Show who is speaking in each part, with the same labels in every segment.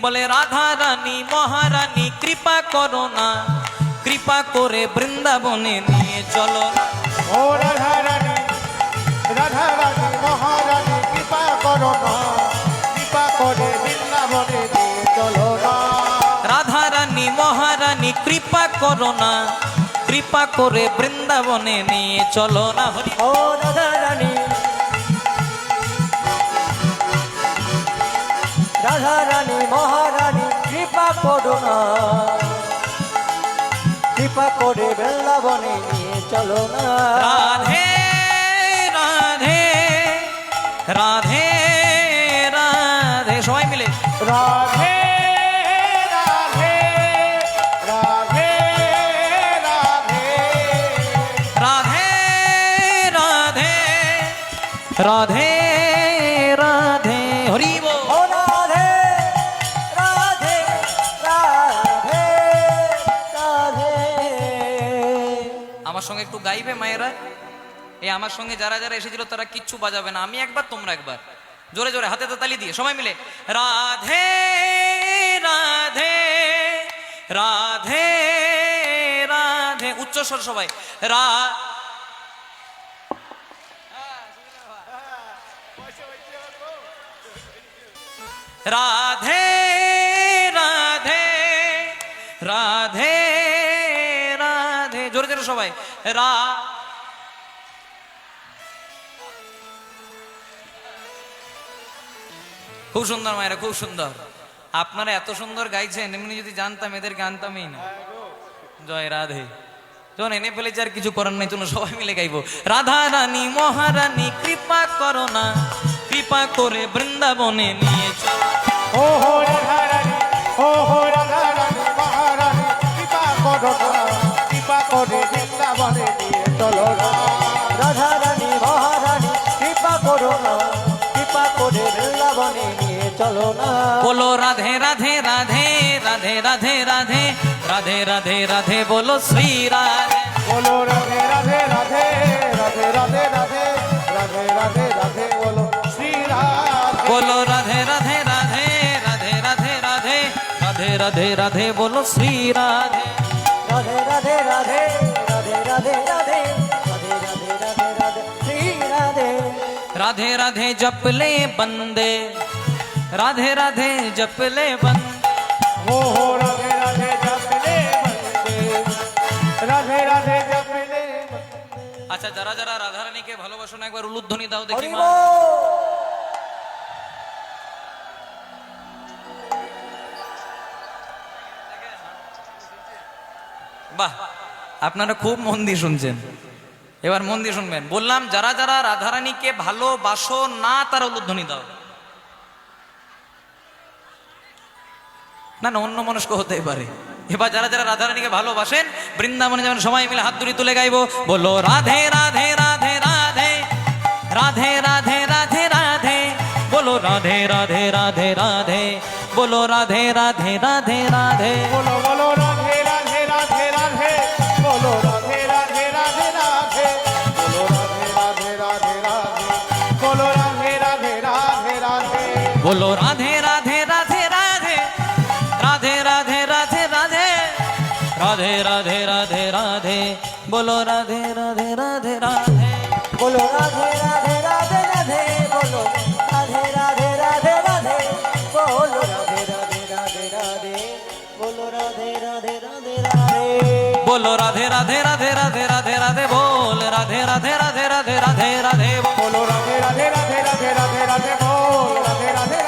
Speaker 1: বলে রাধা রানী মহারানী কৃপা করো না, কৃপা করে বৃন্দাবনে নিয়ে চলো না।
Speaker 2: ও রাধা রানী মহারানী কৃপা করো না, কৃপা করে বৃন্দাবনে নিয়ে চলো না।
Speaker 1: রাধা রানী মহারানী কৃপা করো না, কৃপা করে বৃন্দাবনে নিয়ে চলো না। হরি
Speaker 2: ও রাধা রানী মহারানী কৃপা করো না, কৃপা করে বৃন্দাবনে নিয়ে চলো না।
Speaker 1: রাধে রাধে রাধে রাধে, সবাই মিলে
Speaker 2: রাধে রাধে রাধে রাধে
Speaker 1: রাধে রাধে রাধে রাধে, হরি বল।
Speaker 2: ও রাধে রাধে রাধে রাধে।
Speaker 1: আমার সঙ্গে একটু গাইবে মায়েরা? এই আমার সঙ্গে যারা যারা এসেছিল তারা কিচ্ছু বাজাবে না, আমি একবার তোমরা একবার জোরে জোরে হাতে তালি দিয়ে সবাই মিলে রাধে রাধে রাধে রাধে, উচ্চস্বর সবাই রা রাধে রাধে রাধে রাধে, জোরে জোরে সবাই রা। খুব সুন্দর মায়েরা, খুব সুন্দর। আপনারা এত সুন্দর গাইছেন, এমনি যদি জানতাম এদেরকে আনতামই না। জয় রাধে। যখন এনে ফেলেছে আর কিছু করার নেই, চলো সবাই মিলে গাইবো। রাধা রানী মহারানী কৃপা করো না, কৃপা করে বৃন্দাবনে নিয়ে চলো।
Speaker 2: ও হো রাধা রানী মহারানী কৃপা করো না, কৃপা করে বৃন্দাবনে নিয়ে চলো না। রাধা রানী মহারানী কৃপা করো না, কৃপা করে বৃন্দাবনে নিয়ে চলো না।
Speaker 1: বলো রাধে রাধে রাধে রাধে রাধে রাধে রাধে রাধে রাধে, বলো শ্রী রাধে।
Speaker 2: বলো রাধে রাধে রাধে রাধে রাধে রাধে রাধে রাধে রাধে, বলো শ্রী রাধে।
Speaker 1: বলো রাধে রাধে রাধে রাধে রাধে রাধে রাধে রাধে রাধে, বলো শ্রী রাধে।
Speaker 2: রাধে রাধে রাধে রাধে রাধে রাধে রাধে রাধে রাধে রাধে শ্রী রাধে।
Speaker 1: राधे राधे जपले बंदे, राधे राधे जपले बंदे।
Speaker 2: हो राधे राधे जपले बंदे, राधे राधे जपले बंदे।
Speaker 1: अच्छा, जरा जरा राधा रानी के भालोबासो ना एकबार उलुध्वनि दाओ देखी
Speaker 2: हरि
Speaker 1: मा। বাহ, আপনারা খুব মন দিয়ে শুনছেন। এবার মন দিয়ে শুনবেন। বললাম যারা যারা রাধারানীকে ভালোবাসো না তারা উলুধ্বনি দাও। না না, অন্য মনস্ক হতেই পারে। এবার যারা যারা রাধারানীকে ভালোবাসেন বৃন্দাবনে যেমন সবাই মিলে হাত ধরে তুলে গাইবো। বলো রাধে রাধে রাধে রাধে রাধে রাধে রাধে রাধে, বলো রাধে রাধে রাধে রাধে, বলো রাধে রাধে রাধে রাধে,
Speaker 2: बोलो बोलो राधे राधे राधे राधे, बोलो राधे राधे राधे राधे, बोलो राधे राधे राधे राधे, बोलो राधे राधे राधे राधे,
Speaker 1: बोलो राधे राधे राधे राधे राधे राधे राधे राधे राधे राधे राधे राधे, बोलो राधे राधे राधे राधे,
Speaker 2: बोलो राधे राधे राधे राधे, बोलो राधे राधे राधे राधे, बोलो राधे राधे राधे राधे, बोलो राधे राधे राधे राधे,
Speaker 1: बोलो राधे राधे राधे राधे राधे राधे, बोल राधे राधे राधे राधे राधे राधे,
Speaker 2: बोलो राधे राधे राधे राधे राधे राधे, बोल राधे राधे राधे राधे राधे राधे, बोल
Speaker 1: राधे राधे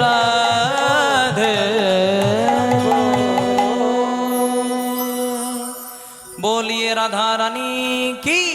Speaker 1: राधे, बोलिए राधा रानी की।